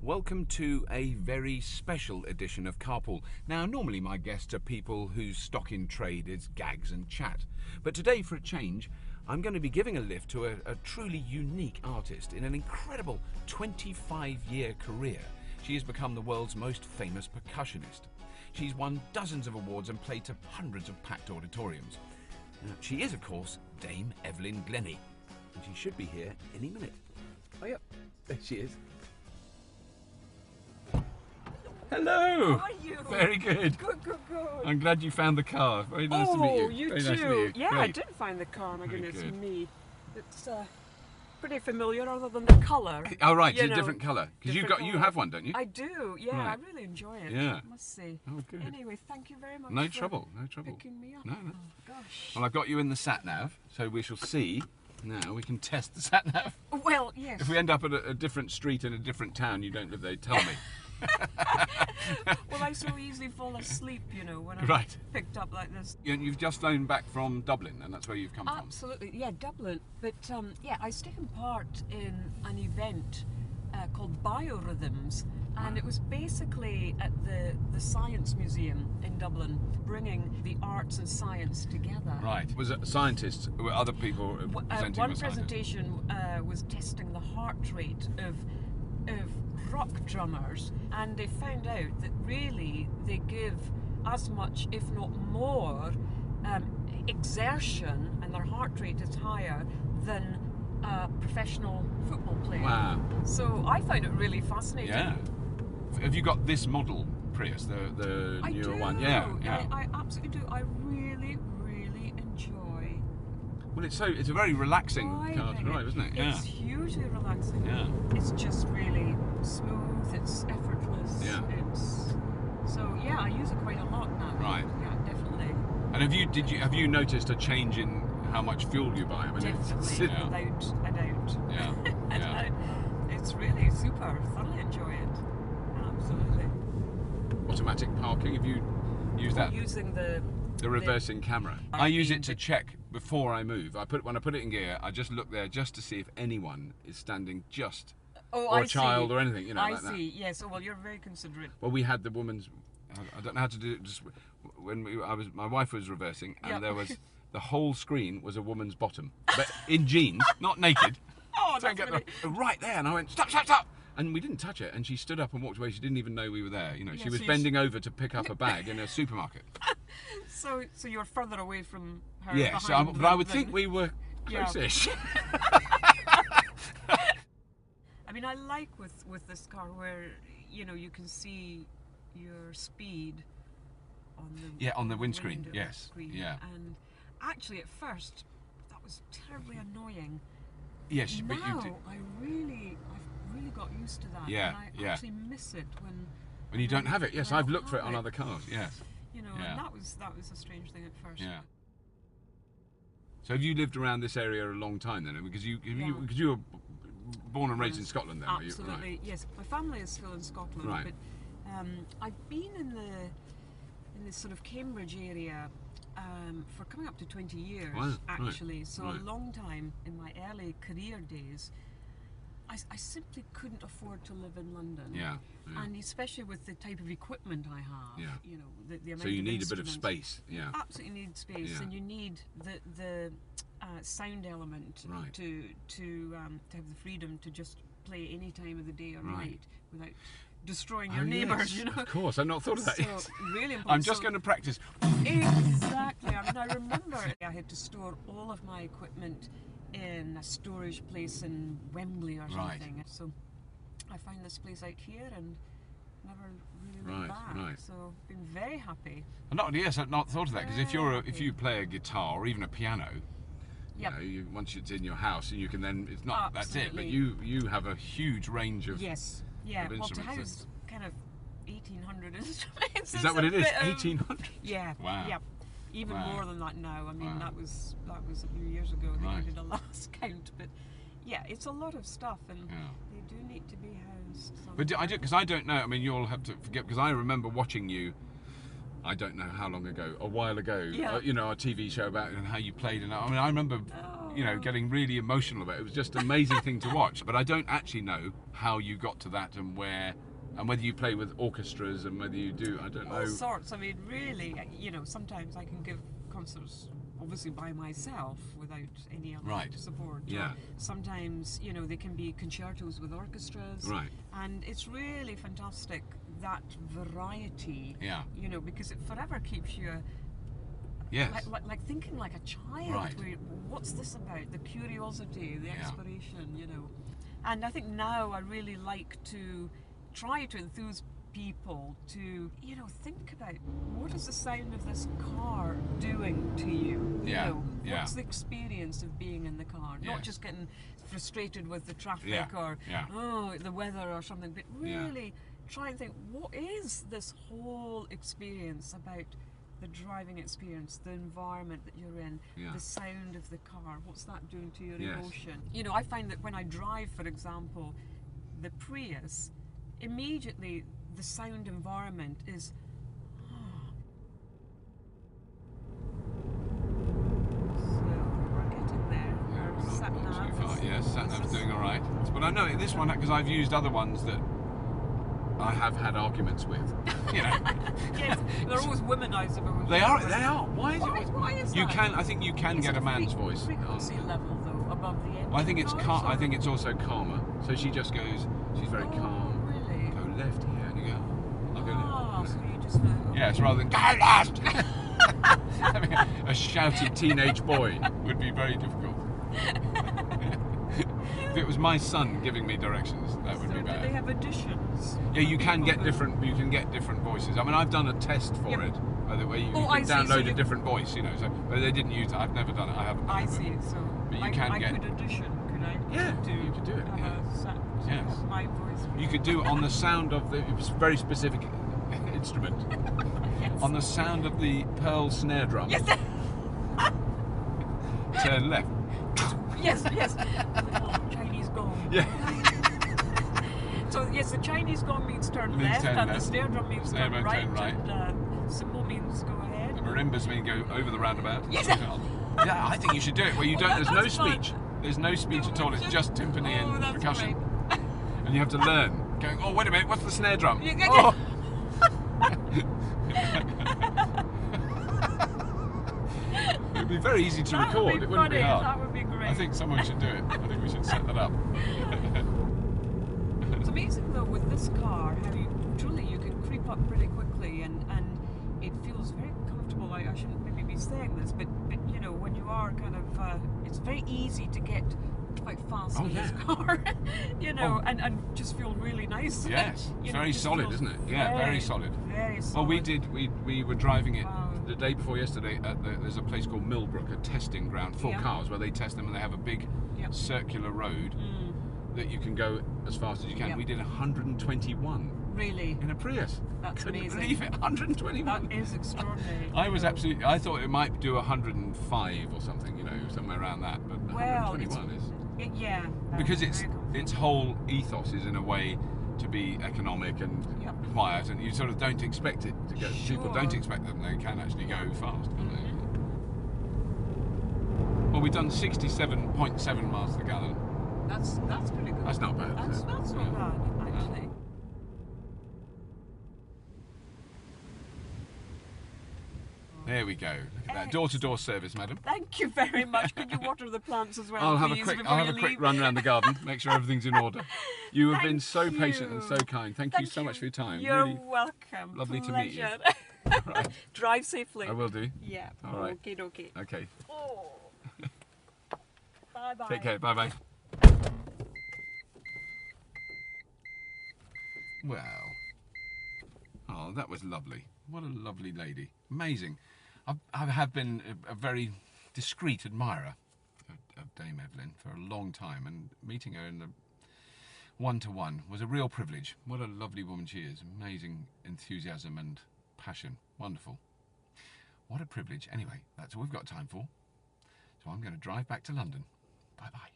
Welcome to a very special edition of Carpool. Now, normally my guests are people whose stock in trade is gags and chat. But today, for a change, I'm going to be giving a lift to a truly unique artist. In an incredible 25-year career, she has become the world's most famous percussionist. She's won dozens of awards and played to hundreds of packed auditoriums. She is, of course, Dame Evelyn Glennie, and she should be here any minute. Oh, yeah, there she is. Hello! How are you? Very good. Good. I'm glad you found the car. Very nice to meet you. You Very too. nice to meet you. Yeah, Great. I did find the car, my Very goodness good. me. It's pretty familiar other than the colour. Oh, right, You it's a know, different colour. Because different you colour. have one, don't you? I do, yeah, Right. I really enjoy it. Yeah. I must say. Oh, good. Anyway, thank you very much No for trouble, no trouble. picking me up. No. Oh, gosh. Well, I've got you in the sat-nav, so we shall see. Now we can test the sat-nav. Well, yes. If we end up at a different street in a different town you don't live there, tell me. Well, I so easily fall asleep, you know, when I'm Right. picked up like this. You've just flown back from Dublin, and that's where you've come from. Absolutely, yeah, Dublin. But yeah, I was taking part in an event called Biorhythms, and it was basically at the Science Museum in Dublin, bringing the arts and science together. Right. Was it scientists? Were other people presenting? One were scientists? presentation was testing the heart rate of rock drummers, and they found out that really they give as much, if not more, exertion, and their heart rate is higher than a professional football player. Wow. So I find it really fascinating. Yeah. Have you got this model Prius, the I newer do. one? Yeah. I absolutely do. I really enjoy. Well, it's a very relaxing car to driving drive, isn't it? Yeah. It's hugely relaxing. Yeah. It's just really smooth. It's effortless. Yeah. So yeah, I use it quite a lot now. Right. Yeah, definitely. And have you noticed a change in how much fuel you buy? I mean, Definitely, yeah. without a doubt. Yeah. A Yeah. doubt. It's really super. Thoroughly enjoy it. Absolutely. Automatic parking. Have you used that? Using The reversing camera. I I use mean, it to check before I move. When I put it in gear, I just look there just to see if anyone is standing just, or I a child see. or anything, you know, I like that. see. Yes. Oh, well, you're very considerate. Well, we had the woman's. I don't know how to do it. Just when my wife was reversing, and Yep. there was the whole screen was a woman's bottom, but in jeans, not naked. Oh, So I get right there, and I went stop, and we didn't touch it, and she stood up and walked away. She didn't even know we were there. You know, Yeah, she was so bending over to pick up a bag in a supermarket. So you're further away from her. Yes, behind but I would than- think we were Yeah. close-ish. I mean, I like with this car where you know you can see your speed on the On the windscreen. window Yes. screen. Yeah. And actually, at first, that was terribly annoying. Yes, but Now you. I've really got used to that. Yeah, And I yeah. actually miss it when When you don't have it. Yes, when I I've looked for it have on it. other cars. Yes. You know, Yeah. and that was a strange thing at first. Yeah. So have you lived around this area a long time then? Because you were born and raised in Scotland then, were you? Absolutely, Right. yes. My family is still in Scotland, Right. but I've been in the sort of Cambridge area for coming up to 20 years, Wow, right, actually. So right. a long time in my early career days. I simply couldn't afford to live in London. Yeah. And especially with the type of equipment I have, Yeah. you know, the amount So you of need a bit of instruments. space. Yeah. Absolutely need space, Yeah. and you need the sound element Right. to have the freedom to just play any time of the day or Right. night without destroying Oh, your neighbours. yes, You know, Of course, I've not thought of that. so yet. really important. I'm just So- going to practice. Exactly. I mean, I remember I had to store all of my equipment in a storage place in Wembley or Right. something. So I found this place out here and never really looked Right, back. right. So been very happy. I've not thought of that because if you play a guitar or even a piano, Yep. once it's in your house and you can then that's it. But Absolutely. you have a huge range of. Yes. Yeah. of Well, to instruments, house kind of 1,800 instruments. Is that what it is? a bit of- 1,800. Yeah. Wow. Yeah. Even Wow. more than that now. I mean, Wow. that was a few years ago. I think I Right. did a last count, but yeah, it's a lot of stuff, and Yeah. they do need to be housed. But somewhere. because I don't know. I mean, you'll have to forget because I remember watching you. I don't know how long ago, a while ago. Yeah. A TV show about how you played, and I mean, I remember Oh, you know, getting really emotional about it. It was just an amazing thing to watch. But I don't actually know how you got to that and where, and whether you play with orchestras and whether you do, I don't know. All sorts. I mean, really, you know, sometimes I can give concerts obviously by myself without any other support. Yeah. Or sometimes, you know, they can be concertos with orchestras. Right. And it's really fantastic, that variety. Yeah. You know, because it forever keeps you like thinking like a child. Right. Where, what's this about? The curiosity, the exploration, you know. And I think now I really like to try to enthuse people to, you know, think about what is the sound of this car doing to you? You know, what's the experience of being in the car? Not just getting frustrated with the traffic or the weather or something, but really try and think, what is this whole experience about the driving experience, the environment that you're in, the sound of the car, what's that doing to your emotion? You know, I find that when I drive, for example, the Prius, immediately the sound environment is so we're getting there. Not too far. Yes, sat-nav's doing all right. But I know this one because I've used other ones that I have had arguments with. You know. Yes, they're always womanizable. They are. Why is it? Why is you that? can. I think you can get a man's voice. Frequency level though, above the engine. Well, I think it's I think it's also calmer. So she just goes. She's very calm. Really? Go left here, and you go. I'll go left. So you just know. Yes, rather than go left. Having a shouty teenage boy would be very difficult. If it was my son giving me directions, that would be bad. Do they have additions? Yeah, you can get different. You can get different voices. I mean, I've done a test for it, by the way. You can download a different voice, you know. So, but they didn't use it. I've never done it. I haven't. I see. So, but you can get. I could audition, could I? Yeah, you could do it. Yes. My voice. You could do it on the sound of the very specific instrument. Yes. On the sound of the pearl snare drum. Yes. Turn left. Yes. Chinese gong. Yeah. So yes, the Chinese gong means turn left, and the snare drum means turn right, and cymbal means go ahead. The marimbas mean go over the roundabout. Yes. Yeah, I think you should do it where you don't. There's no speech. There's no speech at all. It's just timpani and percussion, great. And you have to learn. Going. Oh, wait a minute. What's the snare drum? Oh. It'd be very easy to record. It wouldn't be hard. That would be great. I think someone should do it. I think we should set that up. It's amazing though with this car how you can creep up pretty quickly and it feels very comfortable. I shouldn't maybe be saying this, but you know, when you are kind of it's very easy to get quite fast in this car. You know, and just feel really nice. Yes. It's very solid, isn't it? Yeah, very solid. Very solid. Well, we were driving it the day before yesterday at there's a place called Millbrook, a testing ground for cars where they test them, and they have a big circular road that you can go as fast as you can. We did 121. Really? In a Prius. That's amazing. Couldn't believe it. 121. That is extraordinary. I thought it might do 105 or something, you know, somewhere around that, but 121 is. Because its whole ethos is in a way to be economic and quiet, and you sort of don't expect it to go. Sure. People don't expect that they can actually go fast. Well, we've done 67.7 miles to the gallon. That's pretty good. That's not bad. That's not bad, actually. There we go. Look at that door-to-door service, madam. Thank you very much. Could you water the plants as well, I'll have please, a quick run around the garden, make sure everything's in order. You have been so patient and so kind. Thank you so much for your time. You're really welcome. lovely to meet you. Right. Drive safely. I will do. Yeah. All right. Okay. Okay. Oh. Bye-bye. Take care. Bye-bye. Well. Oh, that was lovely. What a lovely lady. Amazing. I have been a very discreet admirer of Dame Evelyn for a long time, and meeting her in the one-to-one was a real privilege. What a lovely woman she is. Amazing enthusiasm and passion. Wonderful. What a privilege. Anyway, that's all we've got time for. So I'm going to drive back to London. Bye-bye.